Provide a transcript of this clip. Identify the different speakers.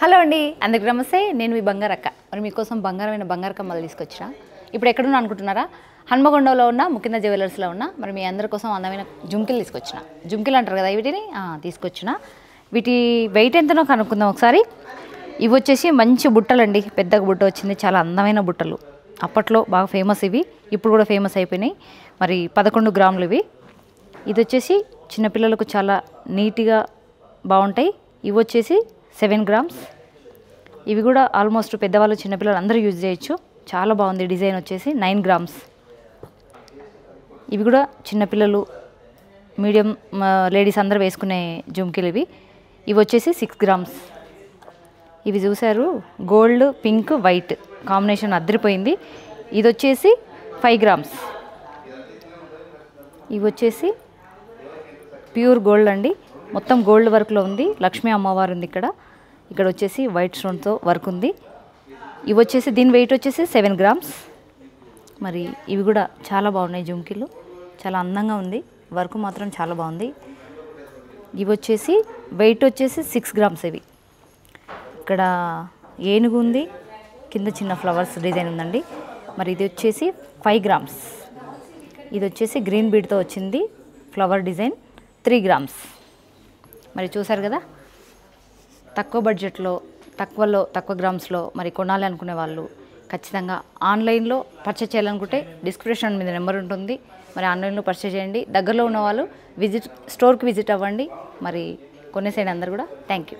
Speaker 1: Hello అండి, అందరికీ నమస్తే. నేను మీ బంగారక్క. మరి మీకోసం బంగారమైన బంగారు కమ్మలు తీసుకొచ్చిన. ఇప్పుడు ఎక్కడున్నా అనుకుంటున్నారా? హన్మకొండలో ఉన్న ముకింద జ్యువెలర్స్లో ఉన్న మరి మీ అందరి కోసం అందమైన జుంకిలు తీసుకొచ్చిన. జుంకిలు అంటారు కదా వీటిని, తీసుకొచ్చిన. వీటి వెయిట్ ఎంతనో కనుక్కుందాం ఒకసారి. ఇవి వచ్చేసి మంచి బుట్టలండి. పెద్దగా బుట్ట వచ్చింది, చాలా అందమైన బుట్టలు. అప్పట్లో బాగా ఫేమస్ ఇవి, ఇప్పుడు కూడా ఫేమస్ అయిపోయినాయి. మరి 11 గ్రాములు ఇవి. ఇది వచ్చేసి చిన్నపిల్లలకు చాలా నీట్గా బాగుంటాయి. ఇవి వచ్చేసి 7 గ్రామ్స్. ఇవి కూడా ఆల్మోస్ట్ పెద్దవాళ్ళు చిన్నపిల్లలు అందరూ యూజ్ చేయొచ్చు. చాలా బాగుంది డిజైన్. వచ్చేసి 9 గ్రామ్స్. ఇవి కూడా చిన్నపిల్లలు, మీడియం లేడీస్ అందరూ వేసుకునే జుంకీలు ఇవి. ఇవి వచ్చేసి 6 గ్రామ్స్. ఇవి చూసారు, గోల్డ్ పింక్ వైట్ కాంబినేషన్ అదిరిపోయింది. ఇది వచ్చేసి 5 గ్రామ్స్. ఇవి వచ్చేసి ప్యూర్ గోల్డ్ అండి, మొత్తం గోల్డ్ వర్క్లో ఉంది. లక్ష్మీ అమ్మవారు ఉంది ఇక్కడ. ఇక్కడ వచ్చేసి వైట్ స్టోన్తో వర్క్ ఉంది. ఇవి వచ్చేసి దీని వెయిట్ వచ్చేసి 7 గ్రామ్స్. మరి ఇవి కూడా చాలా బాగున్నాయి జుంకీలు, చాలా అందంగా ఉంది. వర్క్ మాత్రం చాలా బాగుంది. ఇవి వచ్చేసి వెయిట్ వచ్చేసి 6 గ్రామ్స్. ఇవి ఇక్కడ ఏనుగు ఉంది, కింద చిన్న ఫ్లవర్స్ డిజైన్ ఉందండి. మరి ఇది వచ్చేసి 5 గ్రామ్స్. ఇది వచ్చేసి గ్రీన్ బీడ్తో వచ్చింది ఫ్లవర్ డిజైన్, 3 గ్రామ్స్. మరి చూసారు కదా, తక్కువ బడ్జెట్లో తక్కువ గ్రామ్స్లో మరి కొనాలి అనుకునే వాళ్ళు ఖచ్చితంగా ఆన్లైన్లో పర్చేజ్ చేయాలనుకుంటే డిస్క్రిప్షన్ మీద నెంబర్ ఉంటుంది. మరి ఆన్లైన్లో పర్చేజ్ చేయండి. దగ్గరలో ఉన్న వాళ్ళు స్టోర్కి విజిట్ అవ్వండి. మరి కొనేసేయండి అందరు కూడా. Thank you.